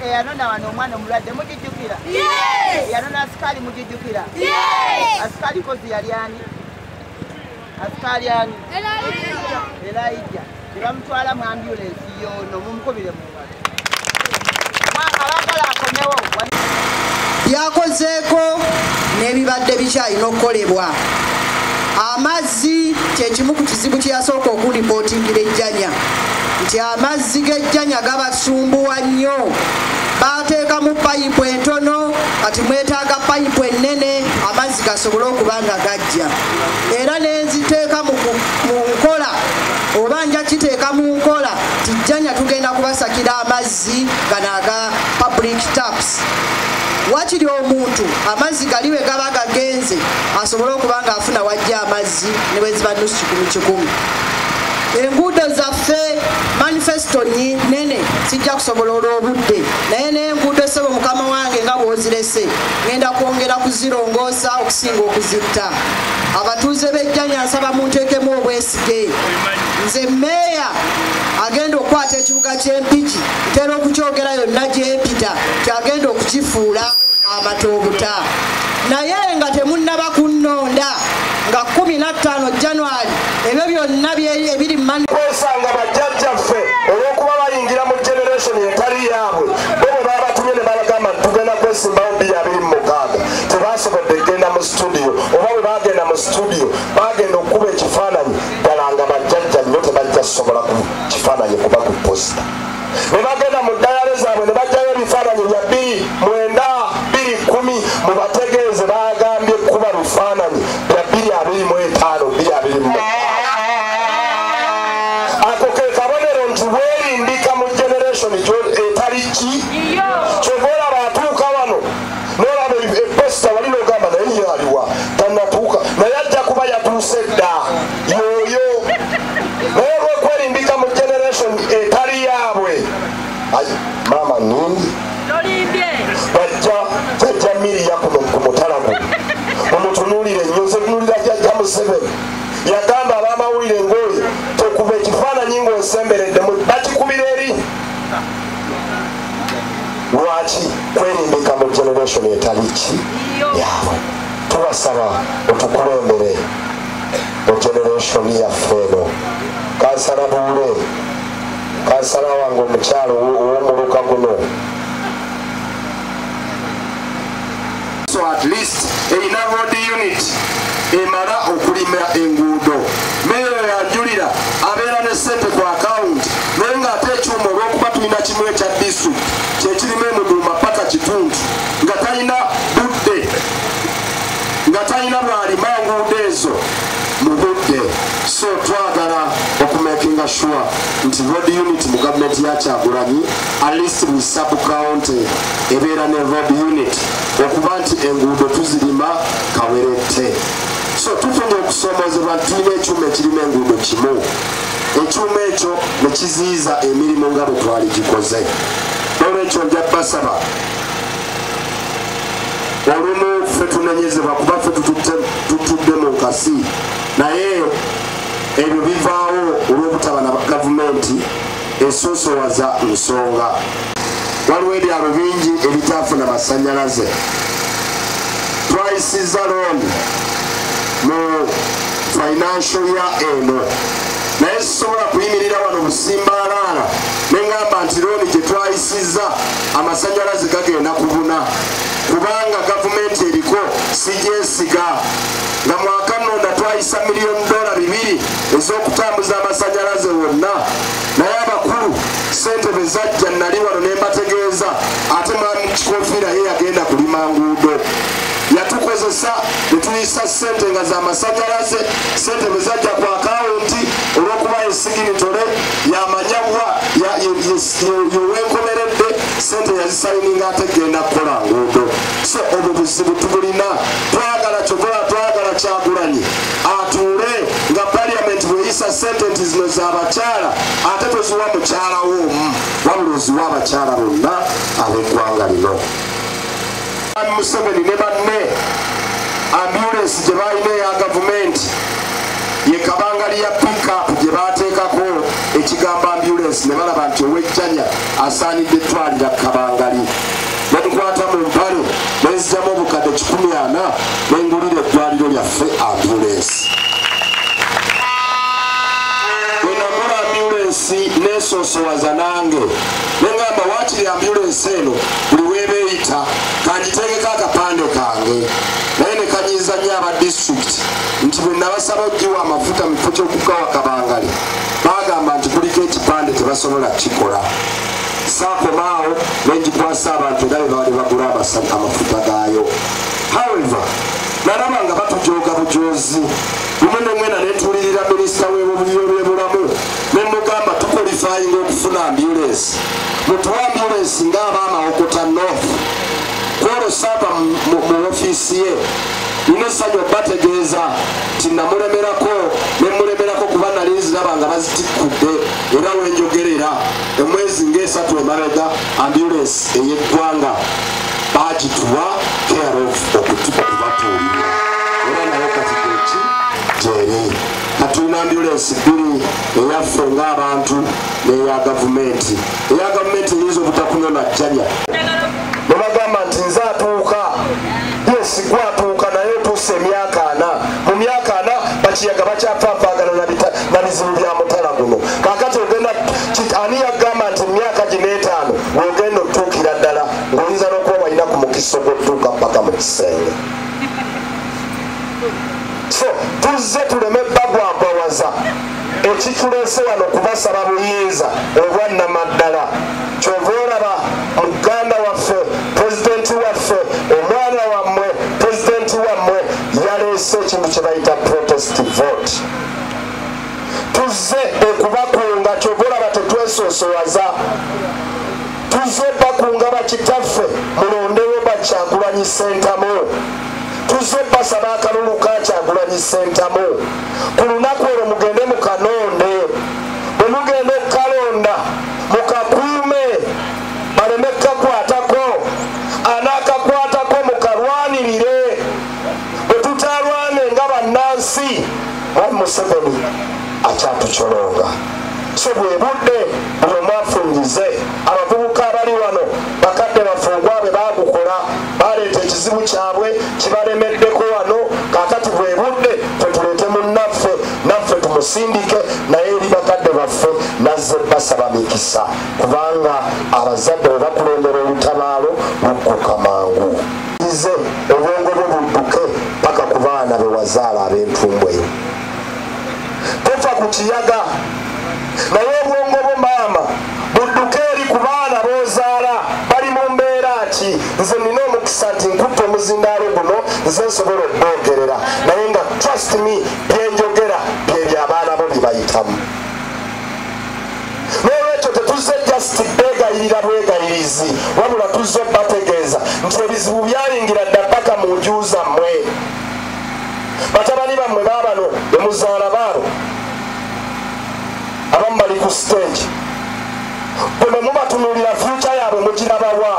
eyanona wano omwana omulwadde mugijjukira? Eyanona asikaali mugijjukira? Asikaali kozi yali ani? Asikaali ani? Elijah. Tebamutwala mu ambulance yono mumukubire mu ngalo. Abagala akomewo. Byakozeeko n'ebibadde bikyalina okukolebwa. Amazzi kyekimu ku kizibu kye yasooka okulipootingira ejjanya nti amazzi g'ejjanya gabasumbuwa nnyo. Bateekamu payipu entono kati mwetaaga payipu ennene amazzi gasobole okuba nga gajja. Era nenziteeka mu nkola oba nja kiteeka mu nkola tijjanya tugenda kubasakira amazzi gano aga public taps. Wakiri omuntu amazzi gali we gaba gagenze asobole okuba nga afuna wajja amazzi ne bwe ziba nusu kikumi. Enguudo zaffe manifesto nene sijja kusobola olw'obudde naye n'enguudo essebo mukama wange nga bw'ozirese ngenda kwongera kuzirongoosa okusinga okuzitta. Abatuuze b'ejjanya nsaba munteekemu obwesige. Nze mmeeya agenda okukwata ekibuga ky'Empigi ntera okukyogera yonna gy'empita kyagenda okukifuula amatoobuta. Naye nga temunnaba kunnonda nga 15 January ebyo byonna ebiri kwesanga bajjajjaffe olw'okuba bayingira mu generation etali yaabwe bo bwe babatumye ne babagamba tugenda kwesimbawo 2026 tebasobodde kugenda mu studio oba bwe bagenda mu studio bagenda okuba ekifaananyi ddala nga bajjajja nnyo tebajja kusobola ku kifaananyi kuba ku posita. Ne bagenda mu dayale zaabwe ne bajjayo ebifaananyi bya 2010 mubategeeze bagambye kuba bifaananyi bya 2025 2026. Ako ke kabonero nti weerimbika mu generation etali ki kyova olaba atuuka wano n'olaba eposita wali n'ogamba naye yaliwa tannatuuka naye ajja kuba yatuuse dda yoyo. Naye olw'okwerimbika mu generation etali yaabwe maama nindi bajja miriya kuno ku mutalago mumutunuulire nnyo nze tunulira jjajja Museveni yagamba ab'amawulire ng'oyo tekuba ekifaananyi ng'osemberedde bakikubira eri. Lwaki kwerimbika mu generation etali ki yaabwe? Tubasaba otukulembere mu generation yaffe eno. Kansala Buule, kansala wange omukyalo ow'omuluka guno, so at least erina road unit emala okulima enguudo. Meeyo yanjulira abeera ne ssente ku akawunti naye ng'ate ekyuma olw'okuba tulina kimu ekya district kyekirimu emuduuma paka kitundu nga talina budde nga talina bw'alima enguudo ezo mu budde. So twagala okumakinga sure nti road unit mu gavumenti ya Kyagulanyi at least mu sub county ebeera ne road unit okuba nti enguudo tuzirima kawerette. So tufunye okusoomozebwa tulina ekyuma ekirima enguudo kimu. Ekyuma ekyo ne kiziyiza emirimu nga bwe twali gikoze. Olwekyo nja basaba olumu ffe tunenyezebwa kuba ffe tutudde mu nkasi naye ebyo bivaawo olw'obutaba na gavumenti esoosowaza nsonga. Waliwo ebyalo bingi ebitaafuna masannyalaze. Twayisiza looni mu financial year eno naye sisobola kuyimirira wano busimbaalaala ne ngamba nti looni gye twayisiza amasannyalaze gagenda kubuna kubanga gavumenti eriko sigyesiga. Nga mwaka nnonda twayisa $2 million ez'okutambuza amasannyalaze wonna naye abakulu ssente bwe zajja nali wano ne mbategeeza ate mwami kikofiira ye yagenda kulima nguudo. Yatukozesa ne tuyisa ssente nga za masannyalaze ssente bwe zajja ku akawunti olw'okuba esiginitole yamanyabwa yowenkomeredde ssente yazisayininga ate genda kukola nguudo. So obwo buzibu tubulina. Twagala Kyogola twagala Kyagulanyi atuule nga parliament bweyisa ssente nti zino z'abakyala ate toziwa mukyala w'omu wabula oziwa abakyala bonna ab'eggwanga lino. Museveni ne banne ambulance gye balina eya gavumenti ye kabangali ya pickup gye bateekako ekigambo ambulance ambulance ne balaba nti ow'ejjanya asaanidde ettwalira Kabangali netukwata mu mpale nenzigyamu obukadde 140 nengulira eddwaliro lyaffe ambulance enamula ambulance nesoosowaza nange nengamba waakiri ambulance eno buli weebeeyita kangitegeko akapande kange naye ne kanyiiza nnyo aba district nti bwe nabasaba ogiwa amafuta mu kifo ky'okugawa Kabangali bagamba nti kuliko ekipande tebasobola kikola saakomaawo nengikwasa abantu era bebali bagula amafuta gaayo. However, nalaba nga batujooga bujoozi lumu nemwena netuulirira minisita w'ebyobulamu nemugamba tukolifayinga okufuna ambulance mutuwa ambulance ng'abaamawokota north kwolwo saaba mu ofiisi ye nina essanyu obategeeza nti namulemerako kuba nali nziraba nga bazitikkudde era wenjogerera emwezi ng'esatu emabega ambulance ey'eggwanga bagituwa care of okubatuulira era naye kati geki gyeri katulina ambulance bbiri eyaffe ng'abantu n'eya gavumenti. Eya gavumenti eyinza obutakunyona jjanya nebagamba nti nze atuuka yesi gwatuuka naye otuuse emyaka 4 mu myaka 4 bakiyaga bakyafaafagana na bizibu bya mutala guno kakati ogenda ani yagamba nti emyaka gino 5 weogenda otuukira ddala ng'oyinza n'okuba walina ku mukisa ogw'otuuka paka mu kisenge. So tuzze tuleme bagwagwawaza ekituleese wano kubasaba buyinza obwannamaddala kyova olaba muganda waffe pulezidenti waffe omwana wammwe pulezidenti wammwe yaleese ekintu kye bayita protest vote. Tuzze okubakunga kyova olaba tetwesoosowaza tuzze bakunga bakitaffe mulondewo Kyagulanyi Ssentamu tuzze basaba akalulu ka Kyagulanyi Ssentamu ku lunaku olwo mugende mukanonde bwe mugenda okukalonda mukakuume baleme kukakwatako anaakakwatako mukalwanirire bwe tutalwane nga bannansi mwami Museveni akyatucolonga. So bwe budde buli omu afungize abavubuka abali wano bakadde bafungwa bwe baagukola baleeta ekizibu kyabwe kibalemeddeko wano kaakati bwe budde twetuleete munnaffe naffe tumusindike naye eri bakadde baffe nazze basaba mikisa kubanga abazadde bwe bakulondera olutabaalo lugguka mangu ize obwongo bwe budduke paka ku baana be wazaala ab'entumbweyo tofa ku kiyaga naye obwongo bwo maama budduke eri ku baana b'ozaala bali mu mbeera ki nze nina omukisa nti nkutte omuzindaalo guno nze nsobola okwogerera naye nga trust me byenjogera byebyo abaana bo bye bayitamu. N'olwekyo tetuzze just beegayirira bwegayirizi wabula tuzze bategeeza nti ebizibu byayingira dda paka mu nju zammwe batabani bammwe baabano bemuzaala baabo abamu bali ku stage bwe mubatunuulira future yaabwe mugirabawa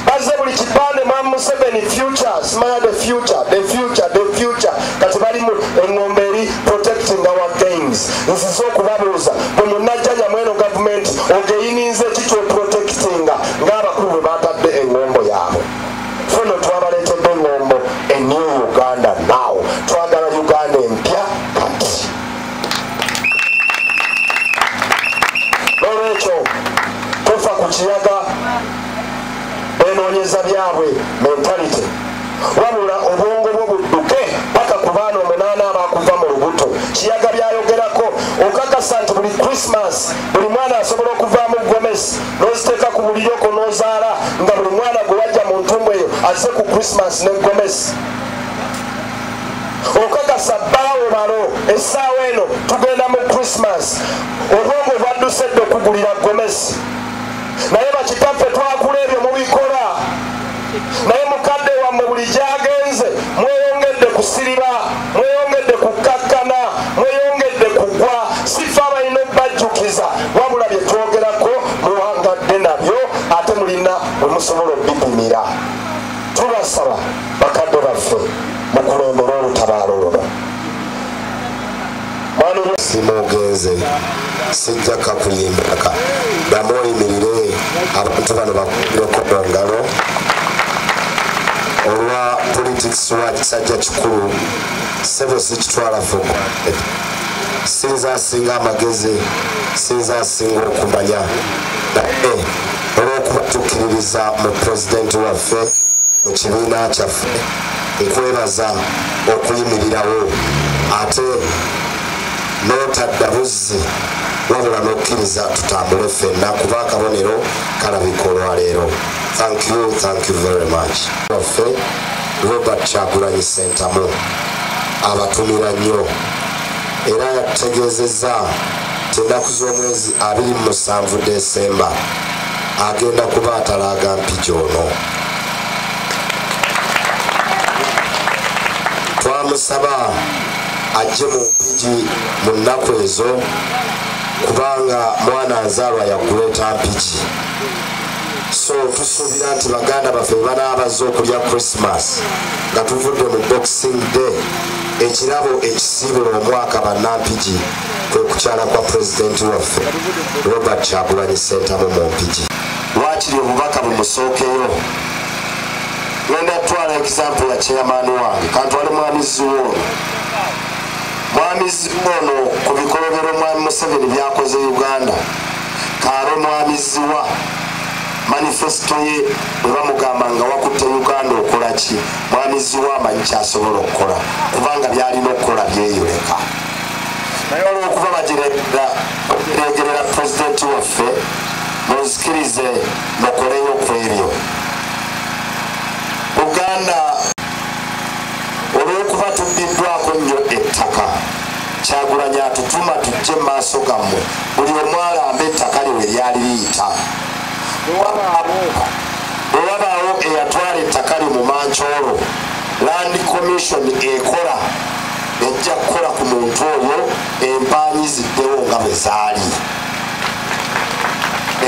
bazze buli kipande mwami Museveni future smile the future kati bali mu engombe eri protecting our gains nzize okubabuuza bwe munnajjanya mweno gavumenti ogeyinize kikyo protectinga ng'abakulu bwe batadde engombo yaabwe fono twabaleetedde engombo e New Uganda now twagala Uganda empya kati. N'olwekyo tofa ku kiyaga benoonyeza byabwe mentality wabula obwongo bwo budduke paka ku baana 8 abakuva mu lubuto kiyaga byayogerako okakasa nti buli Christmas buli mwana asobola okuvaamu gomesi n'oziteeka ku buliryoko n'ozaala nga buli mwana gwe wajja mu ntumbu eyo azze ku Christmas ne gomesi okakasa bbaawo balo essaawa eno tugenda mu Christmas obwongo bwaddusedde okugulira gomesi naye bakitaffe twakula ebyo mubikola naye mukadde wammwe buli gyagenze mweyongedde kusiriba mweyongedde kukakkana mweyongedde kugwa sifa abalina obbajjukiza wabula bye twogerako muwangadde nabyo ate mulina bwe musobola obbipimira. Tubasaba bakadde baffe mukulembera olutabaalo luno. siima ogenze sijja kakuyimbaka damu oyimirire abantu bano bakubireko mu ngalo olwa politics wa kisajja kikulu sebo sikitwala for granted sinza asinga amagezi sinza asinga okumanya naye olw'okubatukkiririza mu pulezidenti waffe mu kibiina kyaffe nkwebaza okuyimirirawo ate n'otadda buzzi wabula n'okkiriza tutambule ffenna kuba akabonero kalabika olwaleero. Thank you very much. Waffe Robert Kyagulanyi Ssentamu abatumira nnyo era yategeezezza nti ennaku z'omwezi 27 Desemba agenda kuba atalaaga mpigi ono. Twamusaba ajje mu mpigi mu nnaku ezo kubanga mwana azaalwa yakuleeta mpigi. So tusuubira nti baganda baffe banaabaza okulya Christmas nga tuvudde mu Boxing Day ekirabo ekisiibula omwaka bannampigi kwe kukyala kwa pulezidenti waffe Robert Kyagulanyi Ssentamu mu mpigi. Lwakiri obubaka bumusookeyo ngenda tutwala example ya chairman wange kantwale mwami Ziwono. Mwami Ziwono ku bikolobero mwami Museveni byakoze Uganda kaalo mwami Ziwa manifesto ye bamugamba nga wakutte Uganda okola ki mwami Ziwa amanyi kyasobola okukola kubanga byalina okukola byeyoleka naye olw'okuva bagiregerera pulezidenti waffe muzikirize nokoleyo ku ebyo. Uganda olw'okuba tubbiddwako nnyo ettaka Kyagulanyi atutuma tujje mu maaso gammwe buli omu alambe ettaka lye we lyali liyita. Bwe wabaawo eyatwala ettaka lye mu Manchoro Land Commission ekola ejja kukola ku muntu oyo empaanyi ziddewo nga bwe zaali.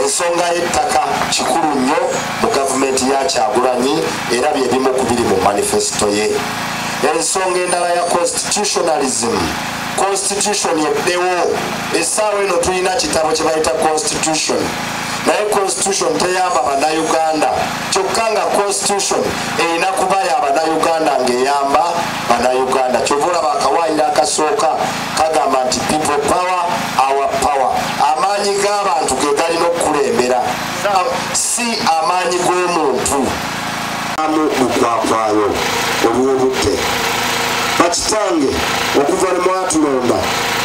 Ensonga y'ettaka kikulu nnyo mu gavumenti ya Kyagulanyi era bye bimu ku biri mu manifesto ye. Ensonga endala ya constitutionalism. Constitution yeddewo essaawa eno tulina kitabo kye bayita constitution naye constitution teyamba bannayuganda kyokka nga constitution erina kuba ya bannayuganda ng'eyamba bannayuganda. Kyova olaba akawaayiro akasooka kagamba nti people power our power. Amaanyi g'abantu ge galina okukulembera si amaanyi g'omuntu. Mukwakwayo olw'obudde bakitange okuva ne mwatulonda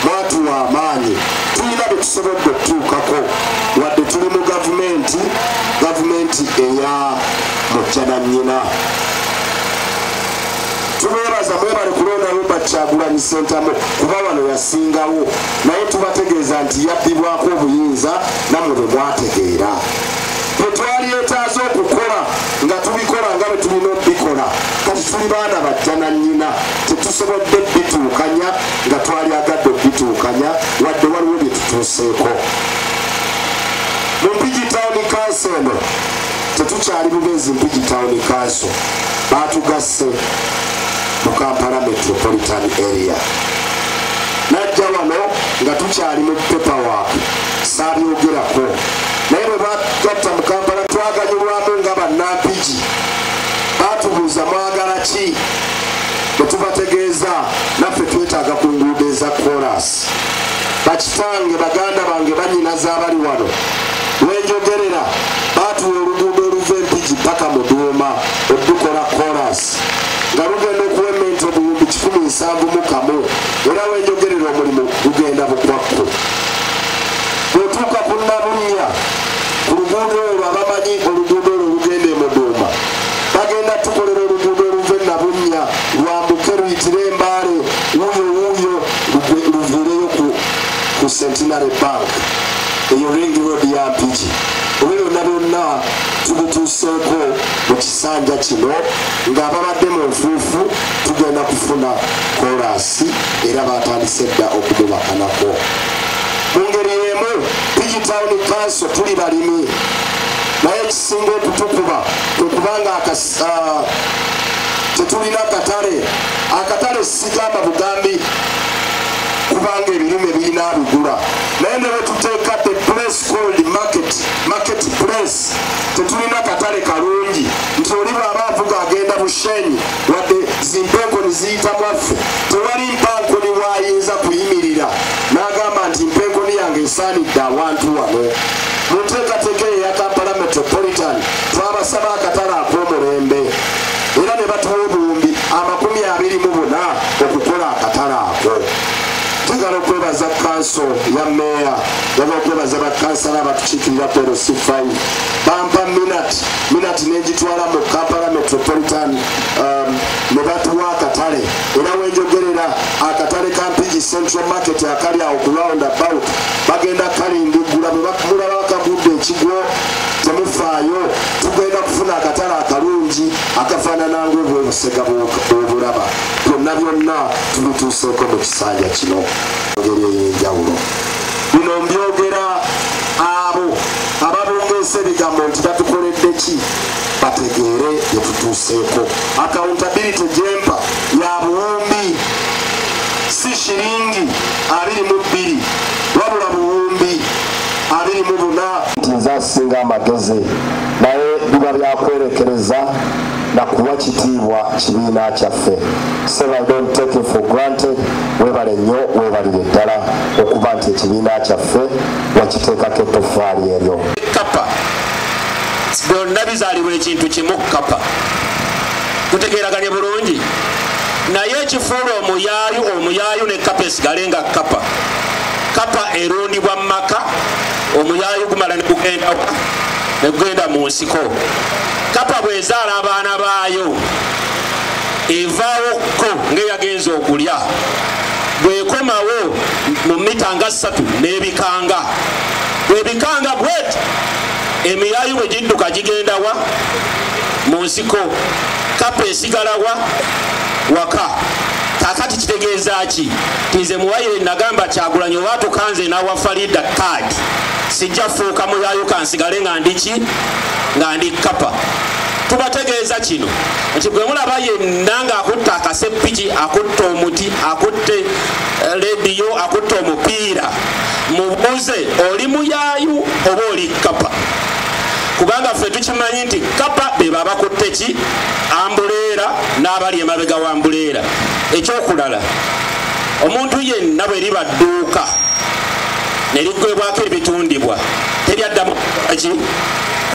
mwatuwa amaanyi tulina bye tusobodde okutuukako wadde tuli mu gavumenti eya mujjanannyina. Tubeebaza mwebale kulonda Robert Kyagulanyi Ssentamu kuba wano yasingawo naye tubategeeza nti yabbibwako obuyinza nammwe bwe mwategeera. Bwe twalyeetaaza okukola nga tubikola nga bwe tulina okubikola kati tuli baana bajjanannyina tetusobodde bituukanya nga twalyagadde okubituukanya wadde waliwo bye tutuuseeko. Mu Mpigi Town Council eno tetukyali bubeezi. Mpigi Town Council baatugasse mu Kampala Metropolitan Area. Najja wano nga tukyali mu paperwork saabyogerako naye bwe bagatta mu Kampala twaganyulwamu nga bannampigi baatubuuza mwagala ki bwe tubategeeza naffe twetaaga ku nguudo eza korasi. Bakitange baganda bange banyinaza abali wano wenjogerera baatuwa oluguudo oluva Empigi paka mu Duuma olukola korasi nga lugenda okuwementa obuwumbi 171 era wenjogerera omulimu gugenda bukwakku. Bw'otuuka ku Nabunnya ku luguudo olwo abamanyi oluguudo olwo lugenda e Muduuma bagenda tukolera oluguudo oluva e Nabunnya lwambuke luyitire Embaale wuuyo luviireyo ku Centenary Bank eyo Ring Road ya Mpigi. Olwo byonna tubituuseeko mu kisanja kino ng'ababadde mu nfuufu tugenda kufuna korasi era batandise dda okumubakanako. Mu ngeri y'emu Mpigi Town Council tuli balimi naye ekisinga okutukuba kwe kubanga tetulina akatale. Akatale sigamba bugambi kubanga ebirime birina bigula naye ne betuteeka the place called market place tetulina katale kalungi nti oli bw'aba avuga agenda Bushenyi wadde zimpenkoni ziyita mwaffe tewali mpankoni bw'ayinza kuyimirira n'agamba nti mpenkoni yange esaanidde awantu wano mu nteekateeka eya Kampala Metropolitan twabasaba akatale ak'omulembe era ne batuwa obuwumbi 24 okukola akatale ako. Tugala okwebaza kanso ya meya yaba okwebaza bakansala abatukiikirira PLC5 bampa minati n'egitwala mu Kampala Metropolitan ne batuwa akatale era wenjogerera akatale ka Mpigi Central Market akali awo ku roundabout bagenda kalindigula mulaba akagudde ekigwo temufaayo tugenda kufuna akatale akalungi akafaanana ng'obwebusega bw'obulaba byonna tubituuseeko mu kisanja kino ngeri ey'enjawulo. Bino mbyogera abo ababungeesa ebigambo nti batukoledde ki bategeere bye tutuuseeko. Accountability gyempa ya buwumbi si shiringi 22 wabula buwumbi 24. Nti nze asinga amagezi naye biba byakwerekereza na kuwa kitiibwa kibiina kyaffe. So I don't take it for granted. Webale nnyo webalire ddala okuba nti ekibiina kyaffe wakiteekako ettoffaali eryo. Kapa byonna bizaalibwa ekintu kimu kapa tutegeeraganye bulungi naye ekifuula omuyaayu ne kapa esigale nga kapa. Kapa erundibwa mu maka omuyaayu gumala ne gugenda mu nsiko. Kapa bwezaala abaana baayo evaawoko ng'eyagenza okulya bwekomawo mu mita nga 3 n'ebikanga bwebikanga bwet emiyaayu bwe gidduka gigenda wa mu nsiko. Kapa esigalawa waka. Kakati kitegeeza ki? Tinze muwayire nagamba Kyagulanyi oba tukanze n'awa Farida card sijja fuuka muyaayu kansigale nga ndiki nga ndi kapa. Tubategeeza kino nti bwe mulaba yenna ng'akutte akaseppiki akutte omuti akutte rediyo akutte omupiira mubuuze oli muyaayu oba oli kapa. Kubanga ffe tukimanyi nti kapa be baba bakutte ki ambuleera n'abali emabega wa ambuleera. Ekyokulala omuntu yenna bwe liba dduuka ne liggwebwako ebitundibwa teryaddamu ki